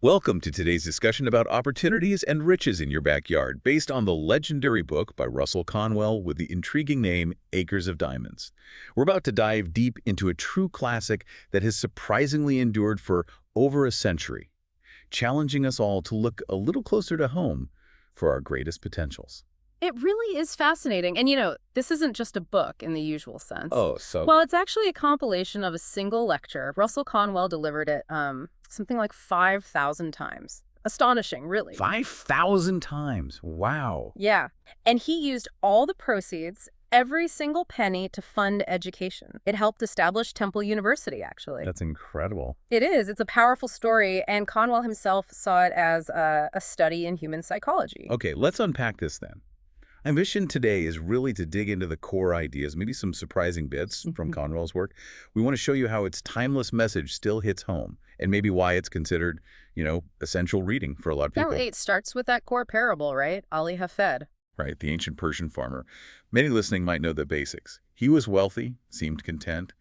Welcome to today's discussion about opportunities and riches in your backyard, based on the legendary book by Russell Conwell with the intriguing name Acres of Diamonds. We're about to dive deep into a true classic that has surprisingly endured for over a century, challenging us all to look a little closer to home for our greatest potentials. It really is fascinating. And this isn't just a book in the usual sense. Oh, so Well, it's actually a compilation of a single lecture. Russell Conwell delivered it something like 5,000 times. Astonishing, really. 5,000 times. Wow. Yeah. And he used all the proceeds, every single penny, to fund education. It helped establish Temple University, actually. That's incredible. It is. It's a powerful story, and Conwell himself saw it as a study in human psychology. Okay, let's unpack this then. Our mission today is really to dig into the core ideas, maybe some surprising bits from Conwell's work. We want to show you how its timeless message still hits home, and maybe why it's considered, essential reading for a lot of people. It starts with that core parable, right? Ali Hafed. Right, the ancient Persian farmer. Many listening might know the basics. He was wealthy, seemed content,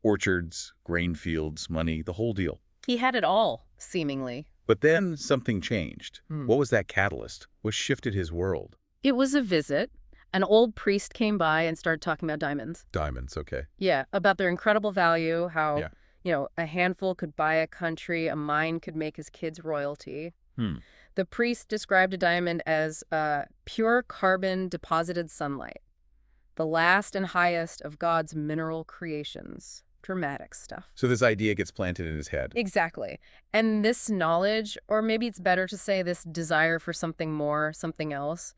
orchards, grain fields, money, the whole deal. He had it all, seemingly. But then something changed. What was that catalyst? What shifted his world? It was a visit. An old priest came by and started talking about diamonds. Diamonds, okay. Yeah, about their incredible value, how, Yeah. a handful could buy a country, a mine could make his kids royalty. Hmm. The priest described a diamond as pure carbon deposited sunlight, the last and highest of God's mineral creations. Dramatic stuff. So this idea gets planted in his head. Exactly. And this knowledge, or maybe it's better to say this desire for something more, something else,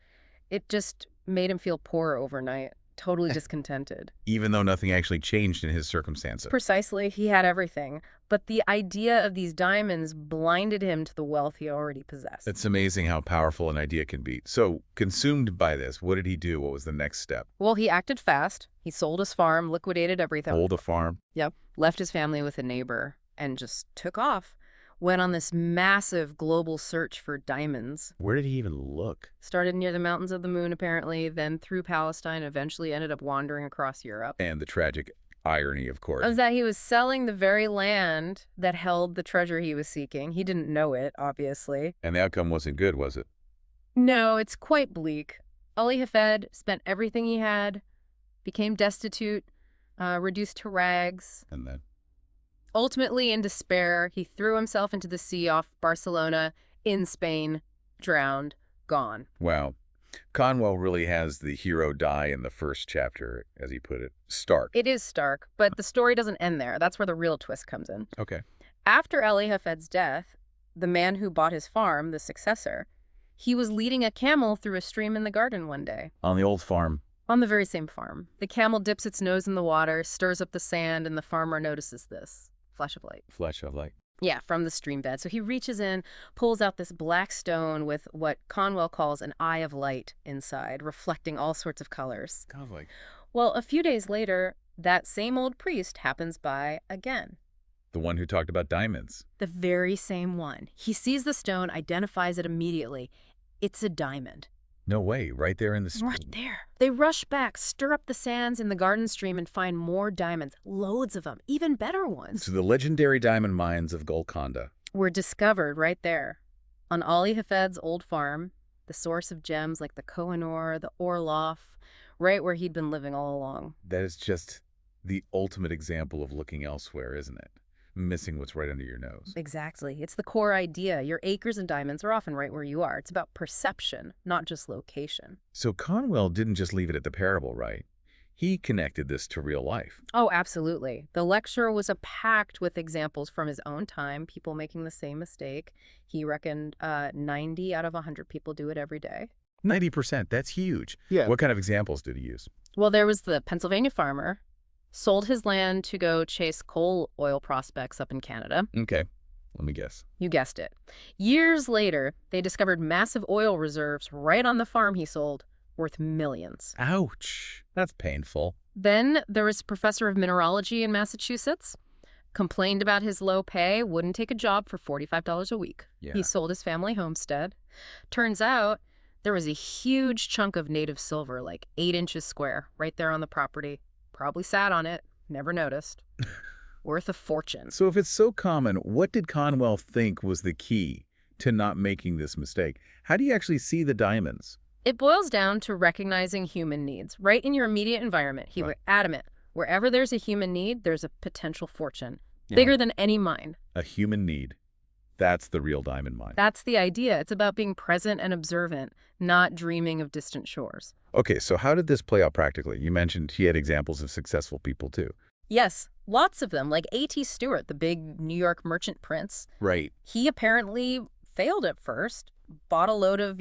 it just made him feel poor overnight, totally discontented. Even though nothing actually changed in his circumstances. Precisely, he had everything. But the idea of these diamonds blinded him to the wealth he already possessed. It's amazing how powerful an idea can be. So, consumed by this, what did he do? What was the next step? Well, he acted fast. He sold his farm, liquidated everything. Sold a farm? Yep. Left his family with a neighbor and just took off. Went on this massive global search for diamonds. Where did he even look? Started near the Mountains of the Moon, apparently, then through Palestine, eventually ended up wandering across Europe. And the tragic irony, of course. Was that he was selling the very land that held the treasure he was seeking. He didn't know it, obviously. And the outcome wasn't good, was it? No, it's quite bleak. Ali Hafed spent everything he had, became destitute, reduced to rags. And then? Ultimately, in despair, he threw himself into the sea off Barcelona in Spain, drowned, gone. Wow. Conwell really has the hero die in the first chapter, as he put it. Stark. It is stark, but the story doesn't end there. That's where the real twist comes in. Okay. After Ali Hafed's death, the man who bought his farm, the successor, he was leading a camel through a stream in the garden one day. On the old farm. On the very same farm. The camel dips its nose in the water, stirs up the sand, and the farmer notices this. Flash of light. Flash of light. Yeah, from the stream bed. So he reaches in, pulls out this black stone with what Conwell calls an eye of light inside, reflecting all sorts of colors. Kind of like... Well, a few days later, that same old priest happens by again. The one who talked about diamonds. The very same one. He sees the stone, identifies it immediately. It's a diamond. No way, right there in the stream. Right there. They rush back, stir up the sands in the garden stream, and find more diamonds. Loads of them, even better ones. So the legendary diamond mines of Golconda were discovered right there. On Ali Hafed's old farm, the source of gems like the Kohinoor, the Orloff, right where he'd been living all along. That is just the ultimate example of looking elsewhere, isn't it? Missing what's right under your nose. Exactly. It's the core idea. Your acres and diamonds are often right where you are. It's about perception, not just location. So Conwell didn't just leave it at the parable, right? He connected this to real life. Oh, absolutely. The lecture was packed with examples from his own time, people making the same mistake. He reckoned 90 out of 100 people do it every day. 90%, that's huge. Yeah. What kind of examples did he use? Well, there was the Pennsylvania farmer, sold his land to go chase coal oil prospects up in Canada. Okay, let me guess. You guessed it. Years later, they discovered massive oil reserves right on the farm he sold, worth millions. Ouch, that's painful. Then there was a professor of mineralogy in Massachusetts, complained about his low pay, wouldn't take a job for $45 a week. Yeah. He sold his family homestead. Turns out there was a huge chunk of native silver, like 8 inches square, right there on the property. Probably sat on it, never noticed. Worth a fortune. So if it's so common, what did Conwell think was the key? to not making this mistake. How do you actually see the diamonds? It boils down to recognizing human needs right in your immediate environment. He was adamant. Wherever there's a human need, there's a potential fortune. Yeah. Bigger than any mine. A human need. That's the real diamond mine. That's the idea. It's about being present and observant, not dreaming of distant shores. Okay, so how did this play out practically? You mentioned he had examples of successful people too. Yes, lots of them, like A.T. Stewart, the big New York merchant prince. Right. He apparently failed at first, bought a load of,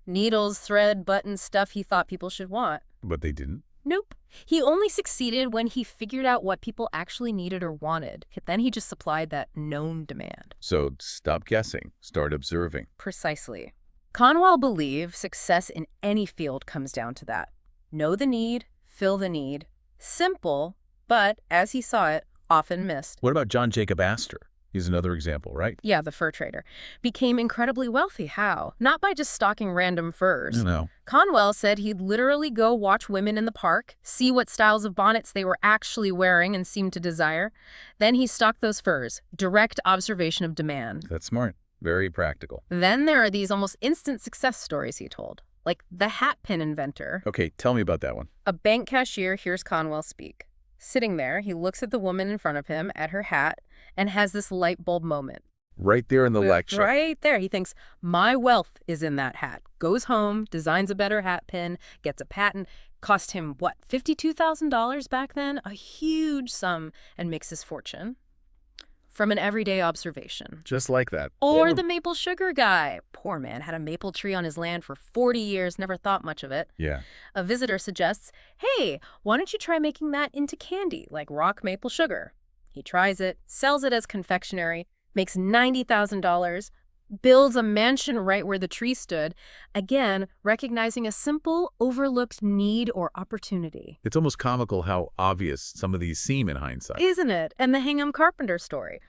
needles, thread, buttons, stuff he thought people should want. But they didn't? Nope. He only succeeded when he figured out what people actually needed or wanted. Then he just supplied that known demand. So stop guessing, start observing. Precisely. Conwell believed success in any field comes down to that. Know the need, fill the need. Simple, but as he saw it, often missed. What about John Jacob Astor? He's another example, right? Yeah, the fur trader. Became incredibly wealthy. How? Not by just stocking random furs. No. Conwell said he'd literally go watch women in the park, see what styles of bonnets they were actually wearing and seemed to desire. Then he stocked those furs. Direct observation of demand. That's smart. Very practical. Then there are these almost instant success stories he told, like the hat pin inventor. Okay, tell me about that one. A bank cashier hears Conwell speak. Sitting there, he looks at the woman in front of him, at her hat, and has this light bulb moment. Right there in the lecture. Right there. He thinks, my wealth is in that hat. Goes home, designs a better hat pin, gets a patent. Cost him, what, $52,000 back then? A huge sum, and makes his fortune. From an everyday observation. Just like that. Or the maple sugar guy. Poor man had a maple tree on his land for 40 years, never thought much of it. Yeah. A visitor suggests, hey, why don't you try making that into candy, like rock maple sugar? He tries it, sells it as confectionery, makes $90,000, builds a mansion right where the tree stood, again, recognizing a simple, overlooked need or opportunity. It's almost comical how obvious some of these seem in hindsight. Isn't it? And the Hingham carpenter story.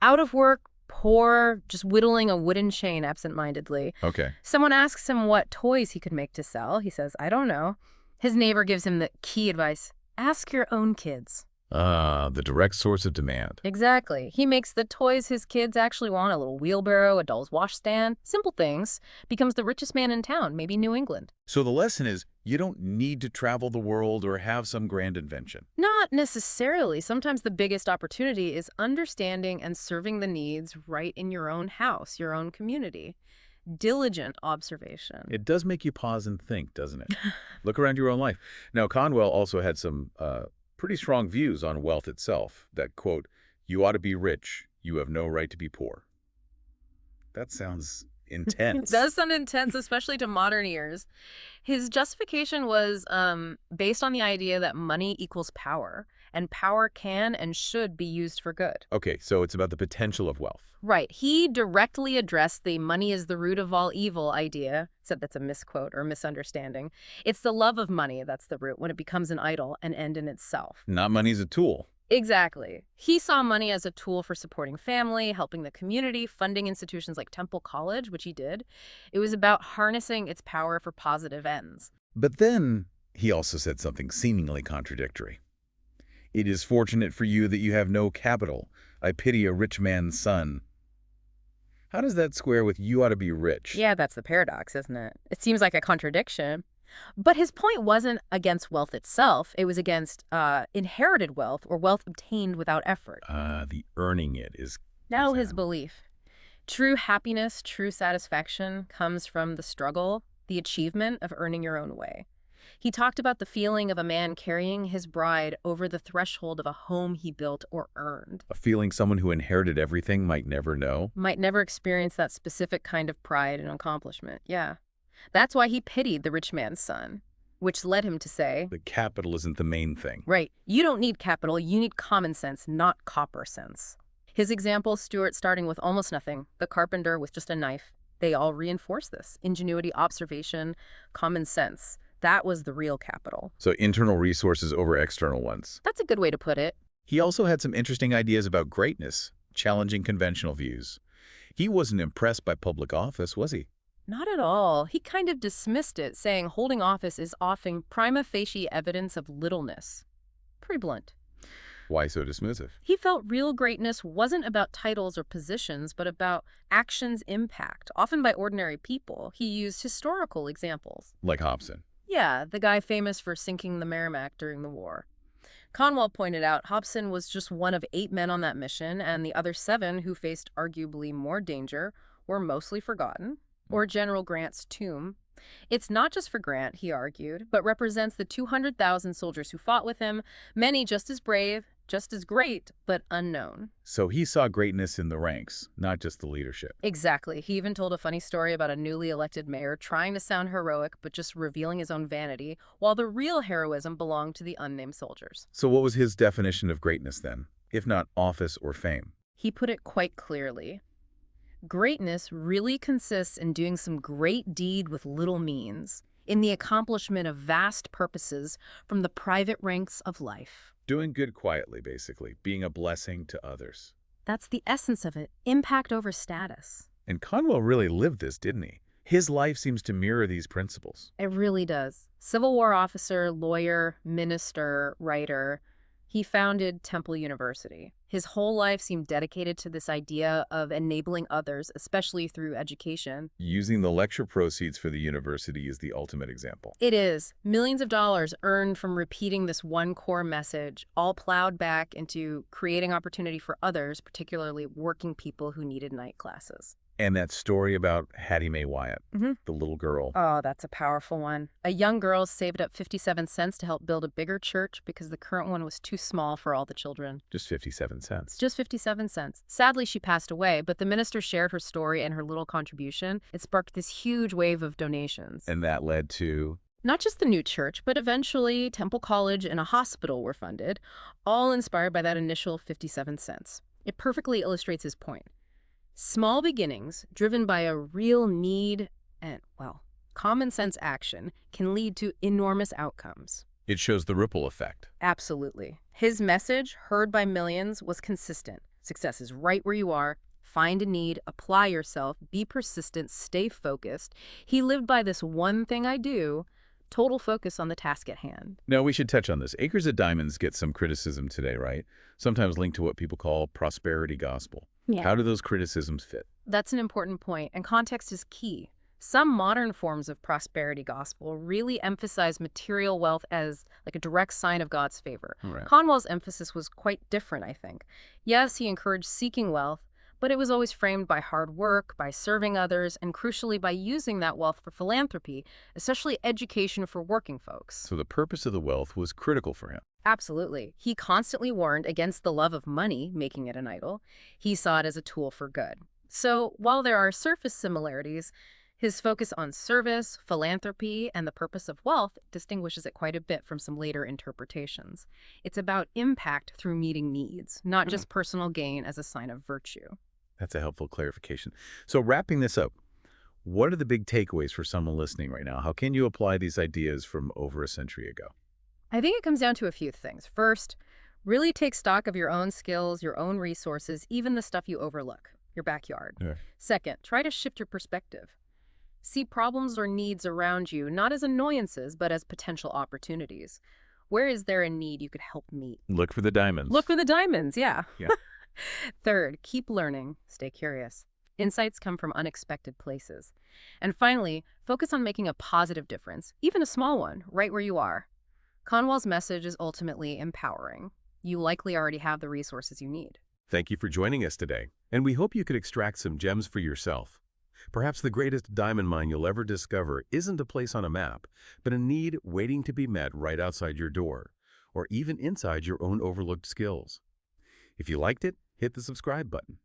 Out of work, poor, just whittling a wooden chain absentmindedly. Okay. Someone asks him what toys he could make to sell. He says, I don't know. His neighbor gives him the key advice, ask your own kids. The direct source of demand. Exactly. He makes the toys his kids actually want, a little wheelbarrow, a doll's washstand, simple things, becomes the richest man in town, maybe New England. So the lesson is, you don't need to travel the world or have some grand invention. Not necessarily. Sometimes the biggest opportunity is understanding and serving the needs right in your own house, your own community. Diligent observation. It does make you pause and think, doesn't it? Look around your own life. Now, Conwell also had some pretty strong views on wealth itself. That quote, you ought to be rich, you have no right to be poor. That sounds intense. It does sound intense, especially to modern ears. His justification was based on the idea that money equals power, and power can and should be used for good. Okay, so it's about the potential of wealth. Right. He directly addressed the money is the root of all evil idea, except that's a misquote or misunderstanding. It's the love of money that's the root when it becomes an idol, an end in itself. Not money as a tool. Exactly. He saw money as a tool for supporting family, helping the community, funding institutions like Temple College, which he did. It was about harnessing its power for positive ends. But then he also said something seemingly contradictory. It is fortunate for you that you have no capital. I pity a rich man's son. How does that square with you ought to be rich? Yeah, that's the paradox, isn't it? It seems like a contradiction. But his point wasn't against wealth itself. It was against inherited wealth or wealth obtained without effort. The earning it is... Now his belief. True happiness, true satisfaction comes from the struggle, the achievement of earning your own way. He talked about the feeling of a man carrying his bride over the threshold of a home he built or earned. A feeling someone who inherited everything might never know? Might never experience that specific kind of pride and accomplishment, yeah. That's why he pitied the rich man's son, which led him to say, the capital isn't the main thing. Right. You don't need capital, you need common sense, not copper sense. His example, Stewart starting with almost nothing, the carpenter with just a knife, they all reinforce this. Ingenuity, observation, common sense. That was the real capital. So internal resources over external ones. That's a good way to put it. He also had some interesting ideas about greatness, challenging conventional views. He wasn't impressed by public office, was he? Not at all. He kind of dismissed it, saying holding office is often prima facie evidence of littleness. Pretty blunt. Why so dismissive? He felt real greatness wasn't about titles or positions, but about action's impact, often by ordinary people. He used historical examples. Like Hobson. Yeah, the guy famous for sinking the Merrimack during the war. Conwell pointed out Hobson was just one of 8 men on that mission, and the other 7 who faced arguably more danger were mostly forgotten, or General Grant's tomb. It's not just for Grant, he argued, but represents the 200,000 soldiers who fought with him, many just as brave, just as great, but unknown. So he saw greatness in the ranks, not just the leadership. Exactly. He even told a funny story about a newly elected mayor trying to sound heroic, but just revealing his own vanity, while the real heroism belonged to the unnamed soldiers. So what was his definition of greatness then, if not office or fame? He put it quite clearly. Greatness really consists in doing some great deed with little means, in the accomplishment of vast purposes from the private ranks of life. Doing good quietly, basically, being a blessing to others. That's the essence of it, impact over status. And Conwell really lived this, didn't he? His life seems to mirror these principles. It really does. Civil War officer, lawyer, minister, writer. He founded Temple University. His whole life seemed dedicated to this idea of enabling others, especially through education. Using the lecture proceeds for the university is the ultimate example. It is. Millions of dollars earned from repeating this one core message, all plowed back into creating opportunity for others, particularly working people who needed night classes. And that story about Hattie Mae Wyatt, the little girl. Oh, that's a powerful one. A young girl saved up 57 cents to help build a bigger church because the current one was too small for all the children. Just 57 cents. Just 57 cents. Sadly, she passed away, but the minister shared her story and her little contribution. It sparked this huge wave of donations. And that led to... Not just the new church, but eventually Temple College and a hospital were funded, all inspired by that initial 57 cents. It perfectly illustrates his point. Small beginnings, driven by a real need and, well, common sense action, can lead to enormous outcomes. It shows the ripple effect. Absolutely. His message, heard by millions, was consistent. Success is right where you are. Find a need, apply yourself, be persistent, stay focused. He lived by this one thing I do, total focus on the task at hand. Now, we should touch on this. Acres of Diamonds get some criticism today, right? Sometimes linked to what people call prosperity gospel. Yeah. How do those criticisms fit? That's an important point, and context is key. Some modern forms of prosperity gospel really emphasize material wealth as like a direct sign of God's favor. Right. Conwell's emphasis was quite different, I think. Yes, he encouraged seeking wealth, but it was always framed by hard work, by serving others, and crucially by using that wealth for philanthropy, especially education for working folks. So the purpose of the wealth was critical for him. Absolutely. He constantly warned against the love of money, making it an idol. He saw it as a tool for good. So while there are surface similarities, his focus on service, philanthropy, and the purpose of wealth distinguishes it quite a bit from some later interpretations. It's about impact through meeting needs, not just personal gain as a sign of virtue. That's a helpful clarification. So wrapping this up, what are the big takeaways for someone listening right now? How can you apply these ideas from over a century ago? I think it comes down to a few things. First, really take stock of your own skills, your own resources, even the stuff you overlook, your backyard. Yeah. Second, try to shift your perspective. See problems or needs around you not as annoyances, but as potential opportunities. Where is there a need you could help meet? Look for the diamonds. Look for the diamonds, yeah. Yeah. Third, keep learning, stay curious. Insights come from unexpected places. And finally, focus on making a positive difference, even a small one, right where you are. Conwell's message is ultimately empowering. You likely already have the resources you need. Thank you for joining us today, and we hope you could extract some gems for yourself. Perhaps the greatest diamond mine you'll ever discover isn't a place on a map, but a need waiting to be met right outside your door, or even inside your own overlooked skills. If you liked it, hit the subscribe button.